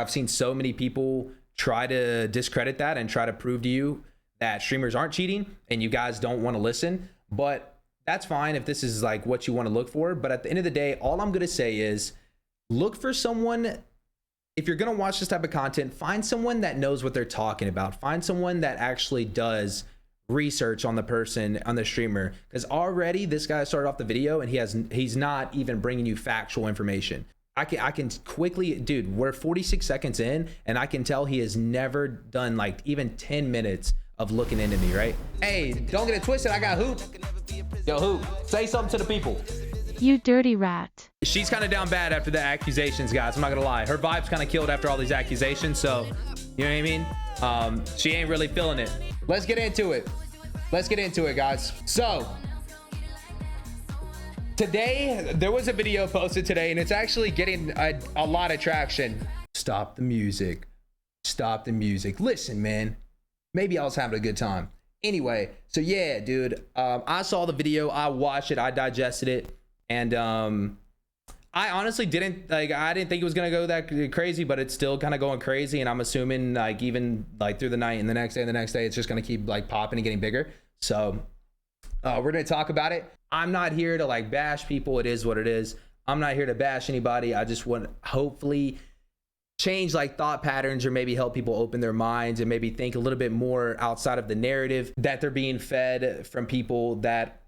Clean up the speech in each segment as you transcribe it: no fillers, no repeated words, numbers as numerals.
I've seen so many people try to discredit that and try to prove to you that streamers aren't cheating and you guys don't want to listen. But that's fine if this is like what you want to look for. But at the end of the day, all I'm going to say is look for someone. If you're going to watch this type of content, find someone that knows what they're talking about. Find someone that actually does research on the person, on the streamer, because already this guy started off the video and he's not even bringing you factual information. I can quickly, dude, we're 46 seconds in and I can tell he has never done like even 10 minutes of looking into me, right? Hey, don't get it twisted, I got Hoop. Yo, Hoop, say something to the people. You dirty rat. She's kind of down bad after the accusations, guys. I'm not gonna lie. Her vibe's kind of killed after all these accusations, so you know what I mean? She ain't really feeling it. Let's get into it. Let's get into it, guys. So today, there was a video posted today, and it's actually getting a lot of traction. Stop the music. Stop the music. Listen, man. Maybe I was having a good time. Anyway, so yeah, dude. I saw the video. I watched it. I digested it. And I honestly didn't think it was gonna go that crazy, but it's still kind of going crazy. And I'm assuming like even like through the night and the next day, it's just gonna keep like popping and getting bigger. So we're gonna talk about it. I'm not here to like bash people. It is what it is. I'm not here to bash anybody. I just want hopefully change like thought patterns or maybe help people open their minds and maybe think a little bit more outside of the narrative that they're being fed from people that,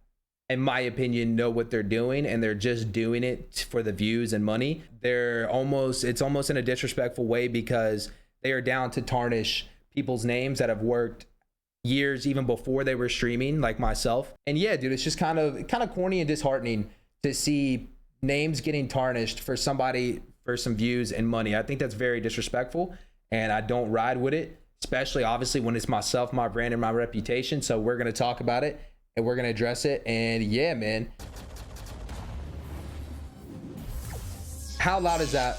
in my opinion, know what they're doing and they're just doing it for the views and money. It's almost in a disrespectful way because they are down to tarnish people's names that have worked years even before they were streaming, like myself. And yeah, dude, it's just kind of corny and disheartening to see names getting tarnished for somebody for some views and money. I think that's very disrespectful and I don't ride with it, especially obviously when it's myself, my brand, and my reputation. So we're going to talk about it and we're going to address it. And yeah, man. How loud is that?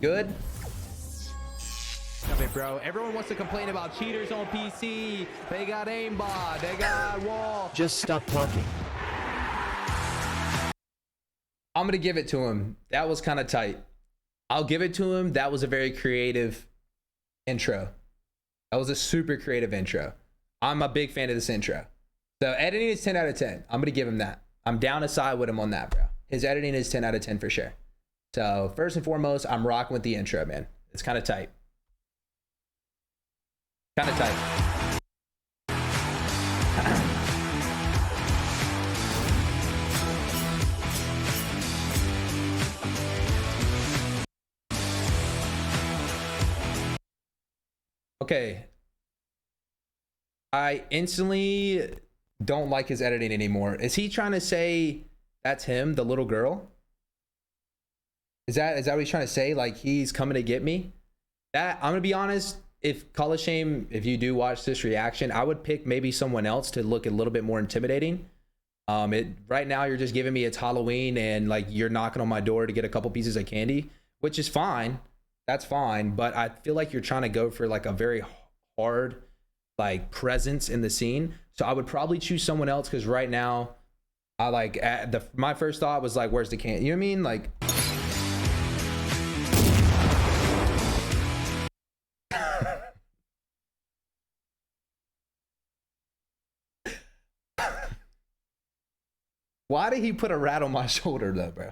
Good? Come in, bro. Everyone wants to complain about cheaters on PC. They got aimbot. They got wall. Just stop talking. I'm going to give it to him. That was kind of tight. I'll give it to him. That was a very creative intro. That was a super creative intro. I'm a big fan of this intro. So editing is 10 out of 10. I'm going to give him that. I'm down to side with him on that, bro. His editing is 10 out of 10 for sure. So first and foremost, I'm rocking with the intro, man. It's kind of tight. Kind of tight. Okay. I instantly don't like his editing anymore. Is he trying to say that's him, the little girl? Is that what he's trying to say? Like he's coming to get me? I'm gonna be honest. If Call of Shame, if you do watch this reaction, I would pick maybe someone else to look a little bit more intimidating. Right now you're just giving me it's Halloween and like you're knocking on my door to get a couple pieces of candy, which is fine. That's fine. But I feel like you're trying to go for like a very hard like presence in the scene. So I would probably choose someone else because right now I like my first thought was like, where's the candy? You know what I mean? Like why did he put a rat on my shoulder though, bro?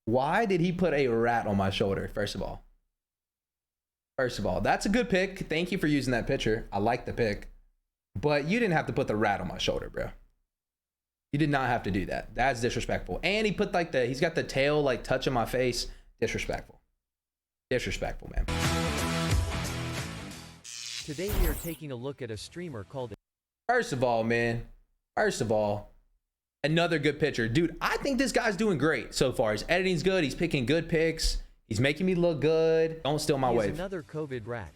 Why did he put a rat on my shoulder? First of all, that's a good pick. Thank you for using that picture. I like the pick, but you didn't have to put the rat on my shoulder, bro. You did not have to do that. That's disrespectful. And he put like he's got the tail like touching my face. Disrespectful. Disrespectful, man. Today we are taking a look at a streamer called... First of all, man. First of all, another good picture. Dude, I think this guy's doing great so far. His editing's good. He's picking good picks. He's making me look good. Don't steal my wave. Another COVID rat.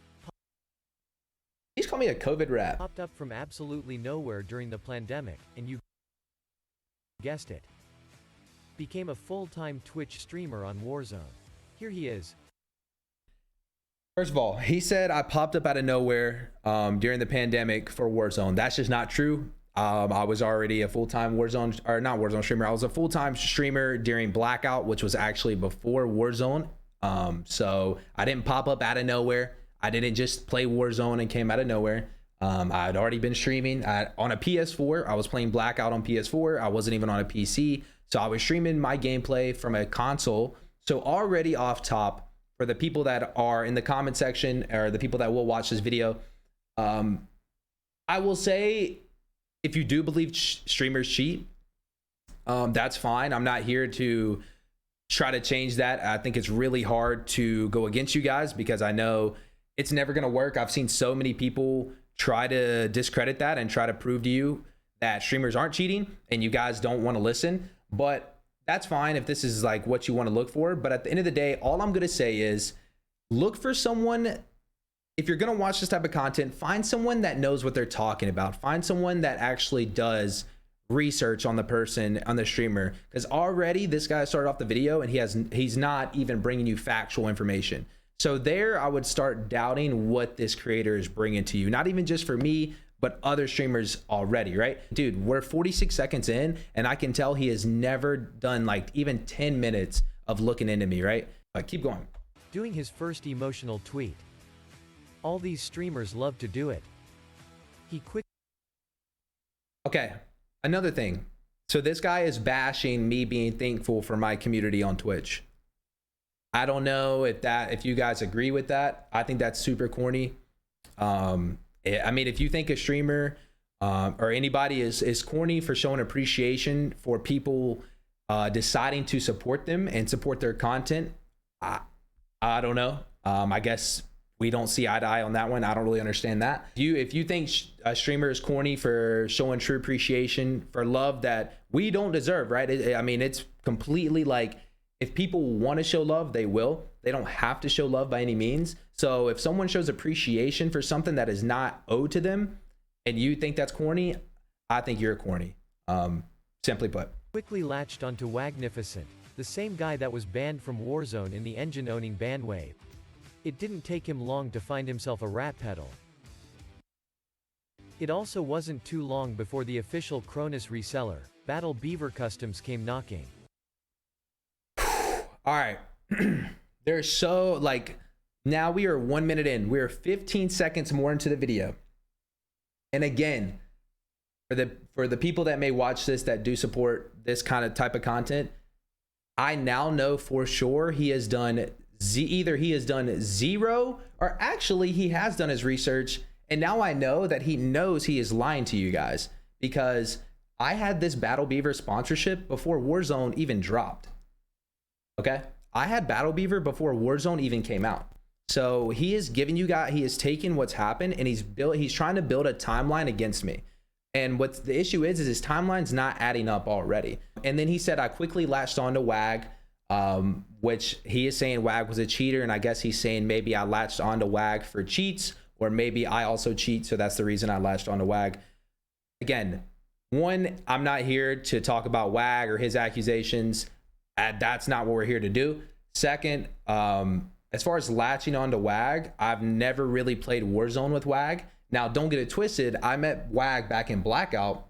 He's called me a COVID rat. Popped up from absolutely nowhere during the pandemic, and you guessed it. Became a full-time Twitch streamer on Warzone. Here he is. First of all, he said I popped up out of nowhere during the pandemic for Warzone. That's just not true. I was already a full-time Warzone, or not Warzone streamer. I was a full-time streamer during Blackout, which was actually before Warzone. So I didn't pop up out of nowhere. I didn't just play Warzone and came out of nowhere. I had already been streaming on a PS4. I was playing Blackout on PS4. I wasn't even on a PC. So I was streaming my gameplay from a console. So already off top, for the people that are in the comment section or the people that will watch this video, I will say, if you do believe streamers cheat, that's fine. I'm not here to try to change that. I think it's really hard to go against you guys because I know it's never going to work. I've seen so many people try to discredit that and try to prove to you that streamers aren't cheating, and you guys don't want to listen. But that's fine if this is like what you want to look for. But at the end of the day, all I'm going to say is look for someone. If you're going to watch this type of content, find someone that knows what they're talking about. Find someone that actually does research on the person, on the streamer, because already this guy started off the video and he's not even bringing you factual information. So there I would start doubting what this creator is bringing to you, not even just for me, but other streamers already, right? Dude, we're 46 seconds in and I can tell he has never done like even 10 minutes of looking into me, right? But keep going. Doing his first emotional tweet. All these streamers love to do it. He quick. Okay, another thing. So this guy is bashing me being thankful for my community on Twitch. I don't know if you guys agree with that. I think that's super corny. I mean, if you think a streamer or anybody is corny for showing appreciation for people deciding to support them and support their content, I don't know. I guess we don't see eye to eye on that one. I don't really understand that. If you think a streamer is corny for showing true appreciation for love that we don't deserve, right? I mean, it's completely like, if people want to show love, they will. They don't have to show love by any means. So if someone shows appreciation for something that is not owed to them and you think that's corny, I think you're corny. Simply put. Quickly latched onto Wagnificent, the same guy that was banned from Warzone in the engine-owning ban wave. It didn't take him long to find himself a rat pedal. It also wasn't too long before the official Cronus reseller, Battle Beaver Customs, came knocking. All right. There's so like, now we are 1 minute in. We're 15 seconds more into the video. And again, for the people that may watch this that do support this kind of type of content, I now know for sure he has done either he has done zero, or actually he has done his research. And now I know that he knows he is lying to you guys, because I had this Battle Beaver sponsorship before Warzone even dropped. Okay, I had Battle Beaver before Warzone even came out. So he is giving you guys, he has taken what's happened and he's trying to build a timeline against me. And what the issue is his timeline's not adding up already. And then he said, I quickly latched onto WAG, which he is saying WAG was a cheater. And I guess he's saying maybe I latched onto WAG for cheats, or maybe I also cheat. So that's the reason I latched onto WAG. Again, one, I'm not here to talk about WAG or his accusations. That's not what we're here to do. Second, as far as latching onto WAG, I've never really played Warzone with WAG. Now, don't get it twisted. I met WAG back in Blackout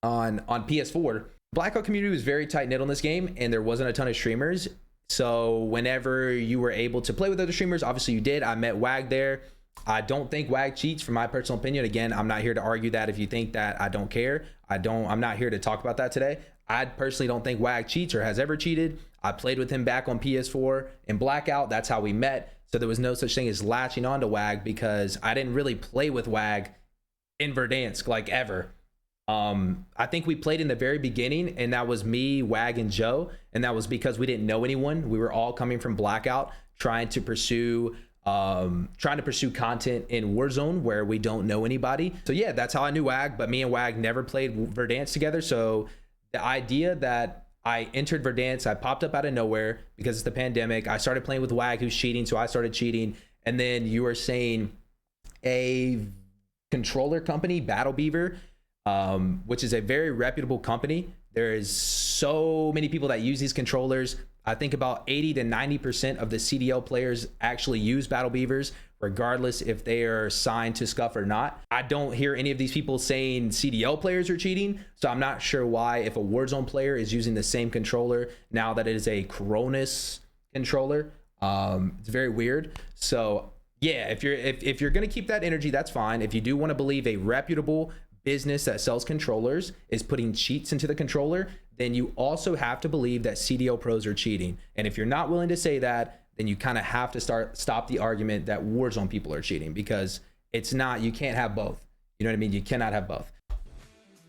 on PS4. Blackout community was very tight knit on this game, and there wasn't a ton of streamers. So whenever you were able to play with other streamers, obviously you did. I met WAG there. I don't think WAG cheats, from my personal opinion. Again, I'm not here to argue that. If you think that, I don't care. I'm not here to talk about that today. I personally don't think WAG cheats or has ever cheated. I played with him back on PS4 in Blackout. That's how we met. So there was no such thing as latching onto WAG, because I didn't really play with WAG in Verdansk like ever. I think we played in the very beginning, and that was me, WAG, and Joe. And that was because we didn't know anyone. We were all coming from Blackout, trying to pursue content in Warzone where we don't know anybody. So yeah, that's how I knew WAG, but me and WAG never played Verdansk together. So the idea that I entered Verdansk, I popped up out of nowhere because it's the pandemic. I started playing with WAG, who's cheating, so I started cheating. And then you were saying a controller company, Battle Beaver, which is a very reputable company. There is so many people that use these controllers. I think about 80 to 90% of the CDL players actually use Battle Beavers, regardless if they are signed to Scuff or not. I don't hear any of these people saying CDL players are cheating, so I'm not sure why, if a Warzone player is using the same controller now that it is a Cronus controller. It's very weird. So yeah, if you're gonna keep that energy, that's fine. If you do want to believe a reputable business that sells controllers is putting cheats into the controller, then you also have to believe that CDL pros are cheating. And if you're not willing to say that, then you kind of have to stop the argument that Warzone people are cheating, because it's not, you can't have both. You know what I mean? You cannot have both.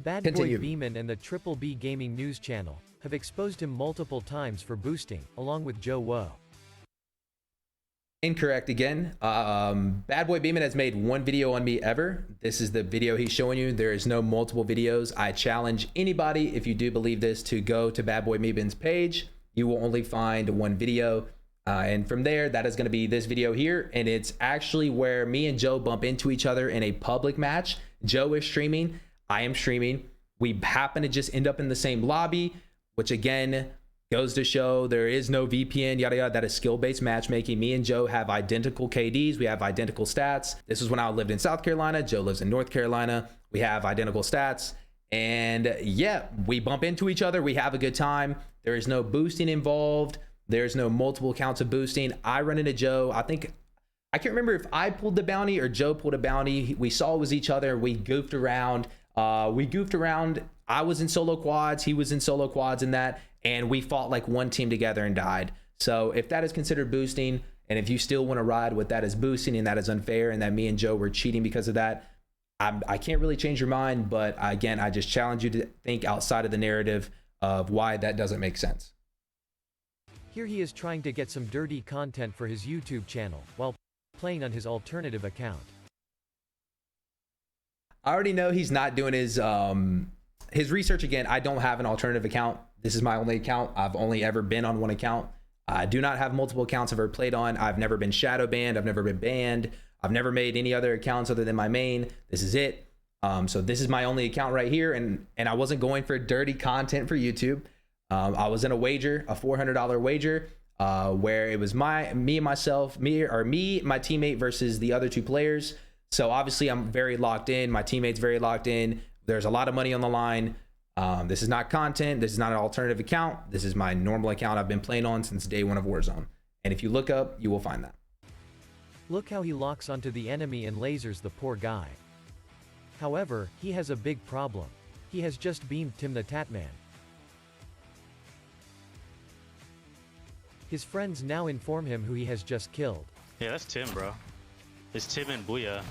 Bad Boy Beeman and the Triple B Gaming News channel have exposed him multiple times for boosting, along with Joe Woe. Incorrect again. Bad Boy Beeman has made one video on me ever. This is the video he's showing you. There is no multiple videos. I challenge anybody, if you do believe this, to go to Bad Boy Beeman's page. You will only find one video. And from there, that is going to be this video here. And it's actually where me and Joe bump into each other in a public match. Joe is streaming. I am streaming. We happen to just end up in the same lobby, which again goes to show there is no VPN, yada yada. That is skill-based matchmaking. Me and Joe have identical KDs. We have identical stats. This is when I lived in South Carolina. Joe lives in North Carolina. We have identical stats. And yeah, we bump into each other. We have a good time. There is no boosting involved. There's no multiple accounts of boosting. I run into Joe. I can't remember if I pulled the bounty or Joe pulled a bounty. We saw it was each other. We goofed around. I was in solo quads. He was in solo quads in that. And we fought like one team together and died. So if that is considered boosting, and if you still want to ride with that as boosting and that is unfair and that me and Joe were cheating because of that, I can't really change your mind. But again, I just challenge you to think outside of the narrative of why that doesn't make sense. Here he is trying to get some dirty content for his YouTube channel, while playing on his alternative account. I already know he's not doing his research. Again, I don't have an alternative account. This is my only account. I've only ever been on one account. I do not have multiple accounts I've ever played on. I've never been shadow banned. I've never been banned. I've never made any other accounts other than my main. This is it. So this is my only account right here. And I wasn't going for dirty content for YouTube. I was in a wager, a $400 wager, where it was my teammate versus the other two players. So obviously I'm very locked in. My teammate's very locked in. There's a lot of money on the line. This is not content. This is not an alternative account. This is my normal account I've been playing on since day one of Warzone. And if you look up, you will find that. Look how he locks onto the enemy and lasers the poor guy. However, he has a big problem. He has just beamed TimTheTatman. His friends now inform him who he has just killed. Yeah, that's Tim, bro. It's Tim and Booyah.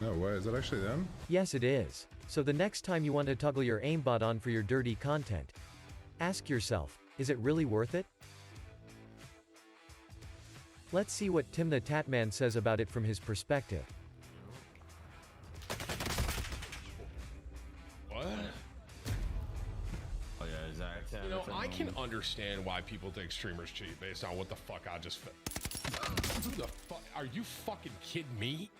No way, is that actually them? Yes, it is. So the next time you want to toggle your aimbot on for your dirty content, ask yourself, is it really worth it? Let's see what TimTheTatman says about it from his perspective. What? Oh yeah, Exzacht. You know, I can understand why people think streamers cheat based on what the fuck I just Who the fuck? Are you fucking kidding me?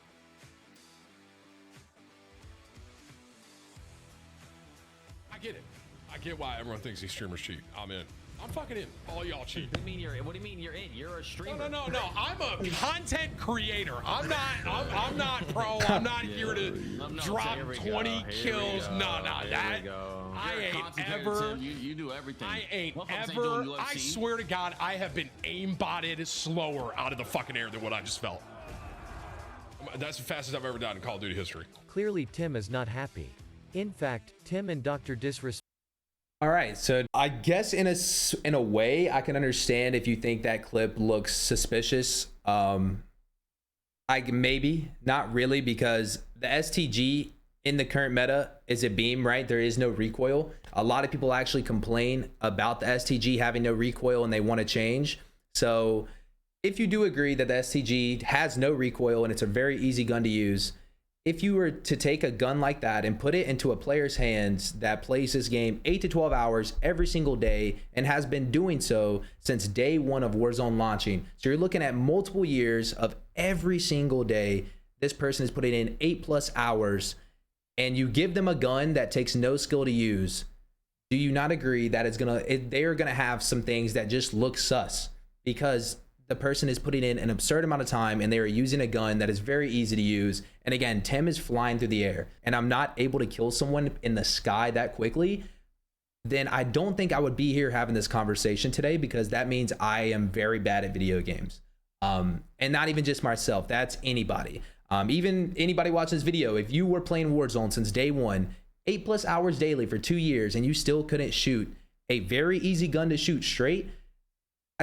I get it. I get why everyone thinks these streamers cheat. I'm in. I'm fucking in. All y'all cheat. What do you mean you're in? What do you mean you're in? You're a streamer. No. I'm a content creator. I'm not pro. I'm not here to drop 20 kills. No. I ain't ever. You do everything. I ain't ever. I swear to God, I have been aimbotted slower out of the fucking air than what I just felt. That's the fastest I've ever done in Call of Duty history. Clearly Tim is not happy. In fact, Tim and Dr. Disrespect. All right, so I guess in a way I can understand if you think that clip looks suspicious. Maybe not really, because the STG in the current meta is a beam, right? There is no recoil. A lot of people actually complain about the STG having no recoil and they want to change. So if you do agree that the STG has no recoil and it's a very easy gun to use, if you were to take a gun like that and put it into a player's hands that plays this game 8 to 12 hours every single day and has been doing so since day one of Warzone launching, so you're looking at multiple years of every single day this person is putting in 8+ hours, and you give them a gun that takes no skill to use, do you not agree that they are gonna have some things that just look sus? Because the person is putting in an absurd amount of time and they are using a gun that is very easy to use. And again, Tim is flying through the air and I'm not able to kill someone in the sky that quickly, then I don't think I would be here having this conversation today, because that means I am very bad at video games. And not even just myself, that's anybody. Even anybody watching this video, if you were playing Warzone since day one, 8+ hours daily for 2 years, and you still couldn't shoot a very easy gun to shoot straight,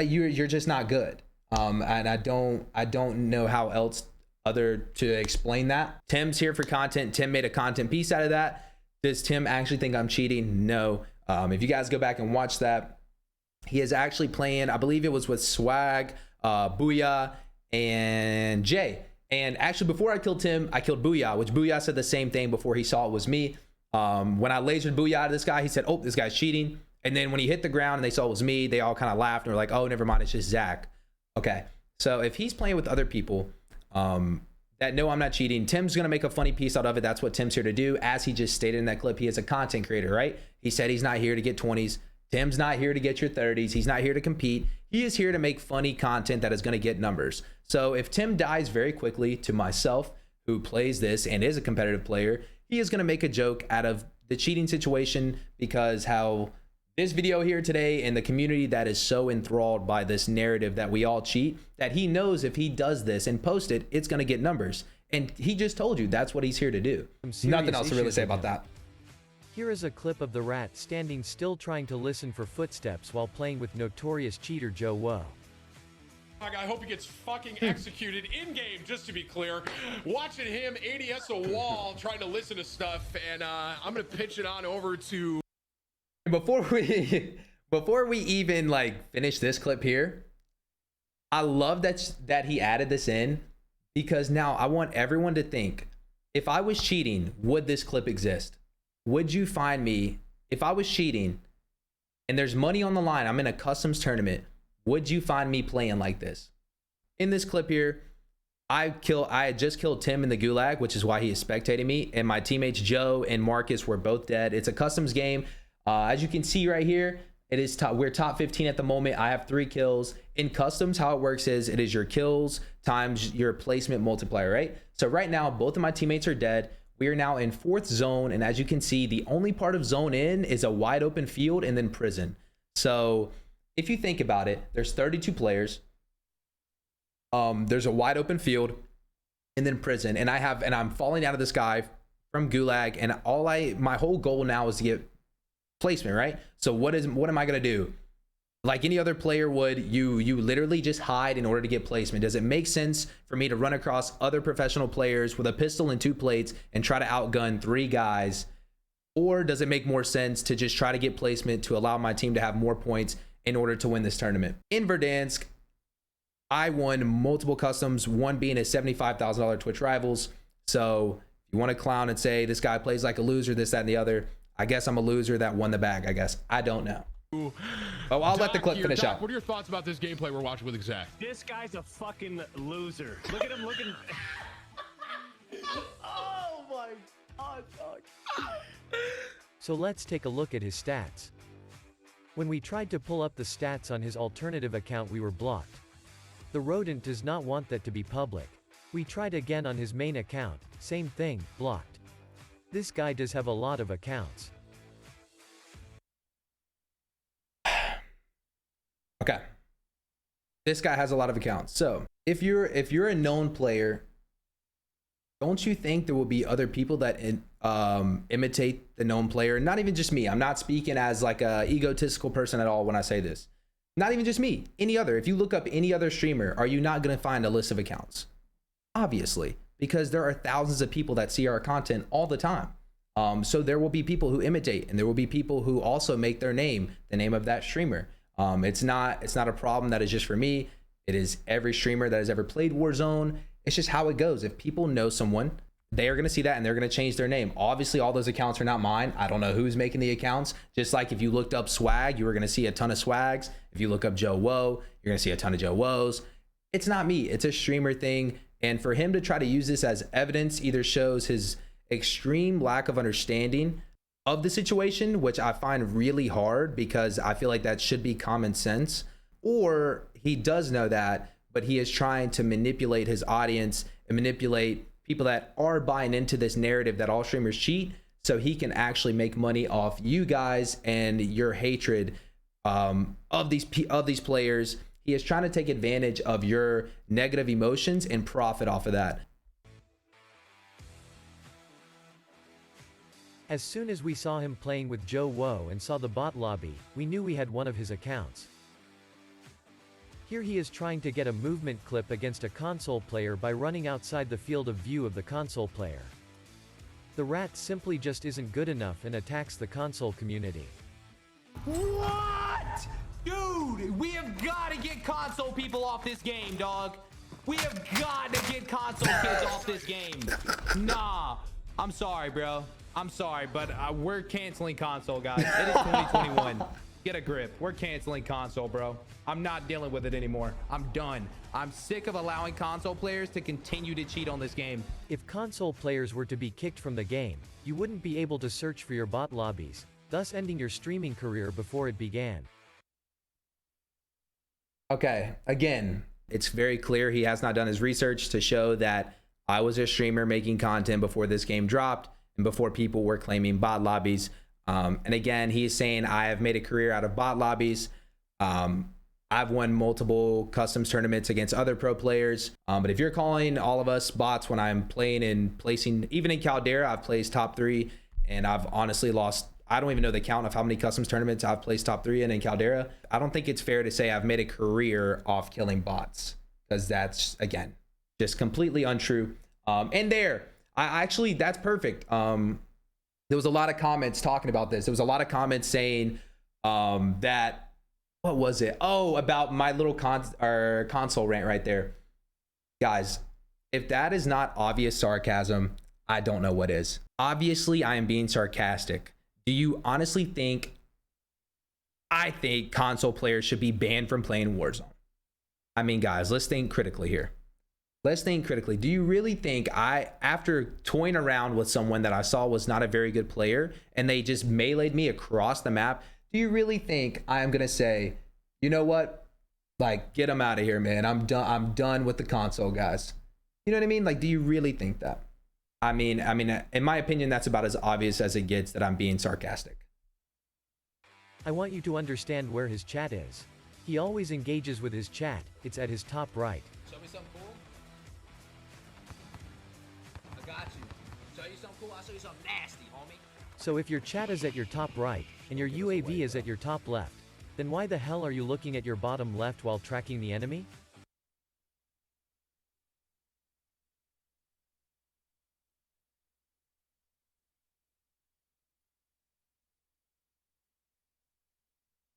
you're just not good. And I don't know how else other to explain that. Tim's here for content. Tim made a content piece out of that. Does Tim actually think I'm cheating? No. If you guys go back and watch that, he is actually playing, I believe it was with Swag, Booyah, and Jay. And actually, before I killed Tim, I killed Booyah, which Booyah said the same thing before he saw it was me. When I lasered Booyah out of this guy, he said, oh, this guy's cheating. And then when he hit the ground and they saw it was me, they all kind of laughed and were like, oh, never mind, it's just Zach. Okay, so if he's playing with other people that know I'm not cheating, Tim's gonna make a funny piece out of it. That's what Tim's here to do. As he just stated in that clip, he is a content creator, right? He said he's not here to get 20s. Tim's not here to get your 30s. He's not here to compete. He is here to make funny content that is gonna get numbers. So if Tim dies very quickly to myself, who plays this and is a competitive player, he is gonna make a joke out of the cheating situation, because how this video here today and the community that is so enthralled by this narrative that we all cheat, that he knows if he does this and post it, it's going to get numbers. And he just told you that's what he's here to do. Nothing else to really say about that. Here is a clip of the rat standing still trying to listen for footsteps while playing with notorious cheater Joe Woe. I hope he gets fucking executed in game, just to be clear. Watching him ADS a wall, trying to listen to stuff, and I'm gonna pitch it on over to. Before we even like finish this clip here, I love that he added this in, because now I want everyone to think, if I was cheating, would this clip exist? Would you find me if I was cheating and there's money on the line, I'm in a customs tournament, would you find me playing like this? In this clip here, I had just killed Tim in the gulag, which is why he is spectating me, and my teammates Joe and Marcus were both dead. It's a customs game. As you can see right here, it is we're top 15 at the moment. I have 3 kills. In customs, how it works is it is your kills times your placement multiplier, right? So right now, both of my teammates are dead. We are now in 4th zone, and as you can see, the only part of zone in is a wide open field and then prison. So if you think about it, there's 32 players. There's a wide open field and then prison, and I'm falling out of the sky from gulag, and my whole goal now is to get placement, right? So what am I gonna do? Like any other player would, you literally just hide in order to get placement. Does it make sense for me to run across other professional players with a pistol and 2 plates and try to outgun 3 guys? Or does it make more sense to just try to get placement to allow my team to have more points in order to win this tournament? In Verdansk, I won multiple customs, one being a $75,000 Twitch Rivals. So if you want to clown and say this guy plays like a loser, this, that, and the other, I guess I'm a loser that won the bag, I guess. I don't know. Oh, I'll let the clip finish out. What are your thoughts about this gameplay we're watching with Exzachtt? This guy's a fucking loser. Look at him looking. Oh my god, dog. So let's take a look at his stats. When we tried to pull up the stats on his alternative account, we were blocked. The rodent does not want that to be public. We tried again on his main account, same thing, blocked. This guy does have a lot of accounts. Okay. This guy has a lot of accounts. So if you're a known player, don't you think there will be other people that imitate the known player? Not even just me. I'm not speaking as like a egotistical person at all when I say this. Not even just me. Any other. If you look up any other streamer, are you not going to find a list of accounts? Obviously, because there are thousands of people that see our content all the time. So there will be people who imitate, and there will be people who also make their name the name of that streamer. It's not a problem that is just for me. It is every streamer that has ever played Warzone. It's just how it goes. If people know someone, they are going to see that and they're going to change their name. Obviously, all those accounts are not mine. I don't know who's making the accounts. Just like if you looked up Swag, you were going to see a ton of Swags. If you look up Joe Woe, you're going to see a ton of Joe Woes. It's not me. It's a streamer thing. And for him to try to use this as evidence either shows his extreme lack of understanding of the situation, which I find really hard because I feel like that should be common sense, or he does know that, but he is trying to manipulate his audience and manipulate people that are buying into this narrative that all streamers cheat, so he can actually make money off you guys and your hatred of these players. He is trying to take advantage of your negative emotions and profit off of that. As soon as we saw him playing with Joe Woe and saw the bot lobby, we knew we had one of his accounts. Here he is trying to get a movement clip against a console player by running outside the field of view of the console player. The rat simply just isn't good enough and attacks the console community. What? Dude, we have got to get console people off this game, dog. We have got to get console kids off this game. Nah, I'm sorry, bro. I'm sorry, but we're canceling console, guys. It is 2021. Get a grip. We're canceling console, bro. I'm not dealing with it anymore. I'm done. I'm sick of allowing console players to continue to cheat on this game. If console players were to be kicked from the game, you wouldn't be able to search for your bot lobbies, thus ending your streaming career before it began. Okay, again, it's very clear he has not done his research to show that I was a streamer making content before this game dropped and before people were claiming bot lobbies. And again, he's saying I have made a career out of bot lobbies. I've won multiple customs tournaments against other pro players. But if you're calling all of us bots when I'm playing and placing, even in Caldera, I've placed top 3, and I've honestly lost, I don't even know the count of how many customs tournaments I've placed top 3 in Caldera. I don't think it's fair to say I've made a career off killing bots, because that's, again, just completely untrue. And there, I actually, that's perfect. There was a lot of comments talking about this. There was a lot of comments saying that, what was it? Oh, about my little console rant right there. Guys, if that is not obvious sarcasm, I don't know what is. Obviously, I am being sarcastic. Do you honestly think I think console players should be banned from playing Warzone? I mean, guys, let's think critically here. Let's think critically. Do you really think after toying around with someone that I saw was not a very good player and they just meleeed me across the map, do you really think I'm going to say, you know what? Like, get them out of here, man. I'm done with the console, guys. You know what I mean? Like, do you really think that? I mean, in my opinion, that's about as obvious as it gets that I'm being sarcastic. I want you to understand where his chat is. He always engages with his chat. It's at his top right. Show me something cool. I got you. Show you something cool, I'll show you something nasty, homie. So if your chat is at your top right, and your UAV is at your top left, then why the hell are you looking at your bottom left while tracking the enemy?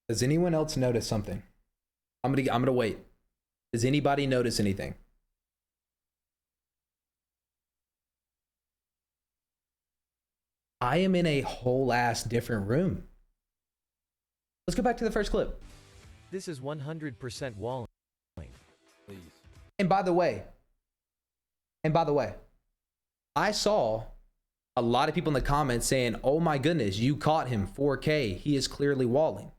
Does anyone else notice something? I'm gonna wait. Does anybody notice anything? I am in a whole ass different room. Let's go back to the first clip. This is 100% walling. And by the way, I saw a lot of people in the comments saying, oh my goodness, you caught him 4K. He is clearly walling.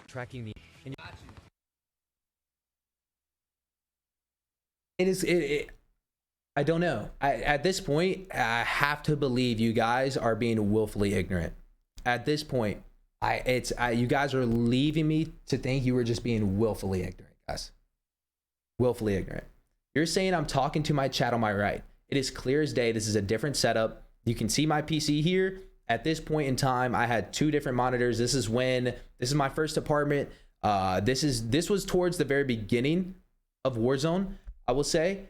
Tracking the... I don't know. At this point, I have to believe you guys are being willfully ignorant. At this point, you guys are leaving me to think you were just being willfully ignorant, guys. Willfully ignorant. You're saying I'm talking to my chat on my right. It is clear as day. This is a different setup. You can see my PC here. At this point in time, I had 2 different monitors. This is my first apartment. This was towards the very beginning of Warzone, I will say.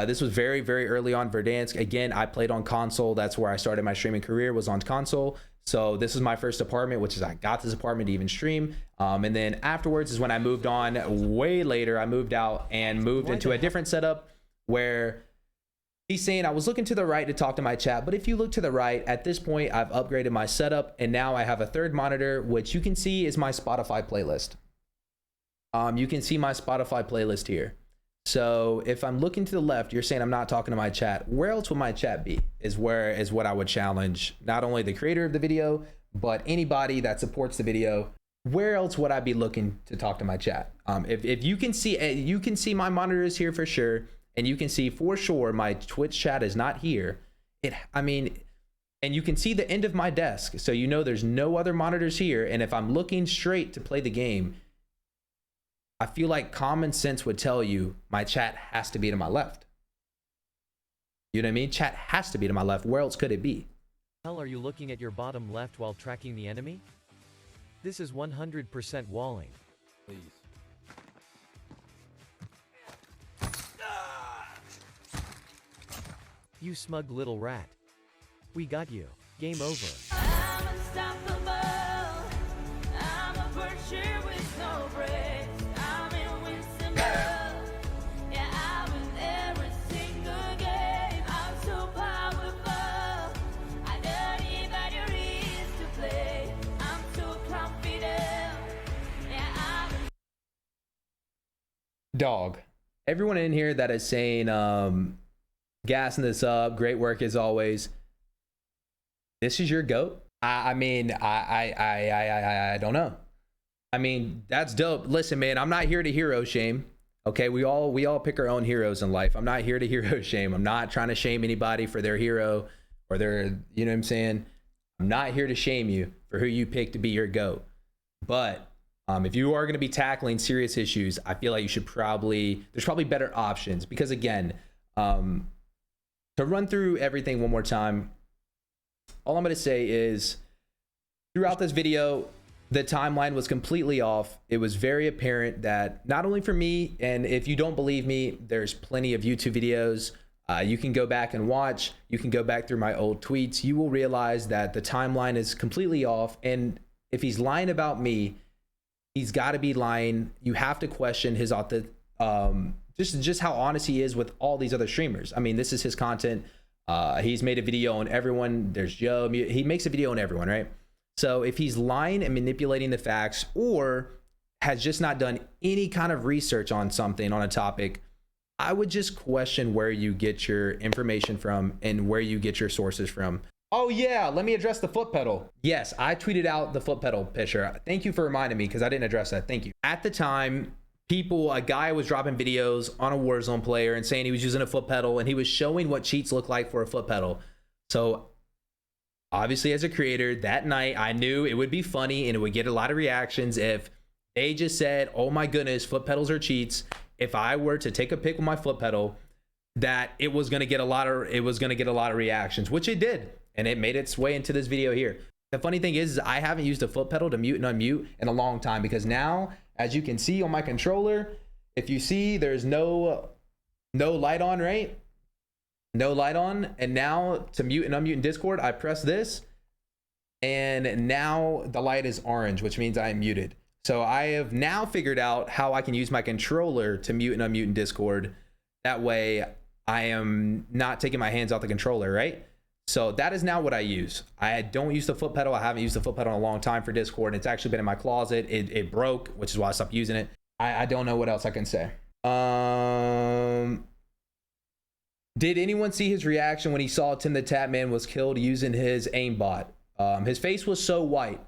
This was very, very early on Verdansk. Again, I played on console. That's where I started my streaming career, was on console. So this is my first apartment, which is I got this apartment to even stream. And then afterwards is when I moved on. Way later, I moved out and moved into a different setup where he's saying I was looking to the right to talk to my chat. But if you look to the right, at this point, I've upgraded my setup. And now I have a 3rd monitor, which you can see is my Spotify playlist. You can see my Spotify playlist here. So if I'm looking to the left, you're saying I'm not talking to my chat. Where else would my chat be? Is what I would challenge not only the creator of the video, but anybody that supports the video. where else would I be looking to talk to my chat? If you can see my monitors here for sure, and you can see for sure my Twitch chat is not here. And you can see the end of my desk, so you know there's no other monitors here. And if I'm looking straight to play the game, I feel like common sense would tell you my chat has to be to my left. You know what I mean? Chat has to be to my left. Where else could it be? Hell, are you looking at your bottom left while tracking the enemy? This is 100% walling. Please. You smug little rat. We got you. Game over. I'm unstoppable. I'm a virtue with no brakes. I'm invincible. Yeah, I win every single game. I'm so powerful. I don't need batteries to play. I'm so confident. Yeah, I'm Dog. Everyone in here that is saying, gassing this up, great work as always. This is your GOAT? I don't know. I mean, that's dope. Listen, man, I'm not here to hero shame. Okay, we all pick our own heroes in life. I'm not here to hero shame. I'm not trying to shame anybody for their hero or their, you know what I'm saying? I'm not here to shame you for who you pick to be your GOAT. But if you are going to be tackling serious issues, I feel like you should there's probably better options. Because again, to run through everything one more time, all I'm going to say is throughout this video, the timeline was completely off. It was very apparent that not only for me, and if you don't believe me, there's plenty of YouTube videos you can go back and watch. You can go back through my old tweets. You will realize that the timeline is completely off. And if he's lying about me, he's got to be lying. You have to question his just how honest he is with all these other streamers. I mean, this is his content. He's made a video on everyone. There's Joe. He makes a video on everyone, right? So if he's lying and manipulating the facts, or has just not done any kind of research on something, on a topic, I would just question where you get your information from and where you get your sources from. Oh yeah, let me address the foot pedal. Yes, I tweeted out the foot pedal picture. Thank you for reminding me, because I didn't address that. Thank you. At the time, a guy was dropping videos on a Warzone player and saying he was using a foot pedal, and he was showing what cheats look like for a foot pedal. So obviously, as a creator, that night I knew it would be funny and it would get a lot of reactions if they just said, oh my goodness, foot pedals are cheats. If I were to take a pic with my foot pedal, that it was going to get a lot of reactions, which it did, and it made its way into this video here. The funny thing is I haven't used a foot pedal to mute and unmute in a long time, because now, as you can see on my controller, if you see, there's no light on, right? No light on. And now to mute and unmute in Discord, I press this, and now the light is orange, which means I am muted. So I have now figured out how I can use my controller to mute and unmute in Discord. That way I am not taking my hands off the controller, right? So that is now what I use. I don't use the foot pedal. I haven't used the foot pedal in a long time for Discord. It's actually been in my closet. It broke, which is why I stopped using it. I don't know what else I can say. Did anyone see his reaction when he saw TimTheTatman was killed using his aimbot? His face was so white.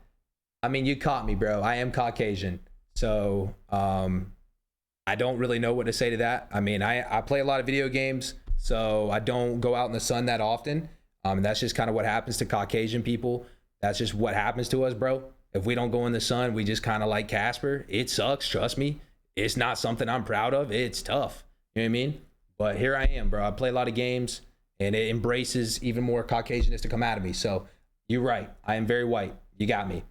I mean, you caught me, bro. I am Caucasian. So I don't really know what to say to that. I mean, I play a lot of video games, so I don't go out in the sun that often. And that's just kind of what happens to Caucasian people. That's just what happens to us, bro. If we don't go in the sun, we just kind of like Casper. It sucks, trust me. It's not something I'm proud of. It's tough. You know what I mean? But here I am, bro. I play a lot of games, and it embraces even more Caucasianness to come out of me. So you're right. I am very white. You got me.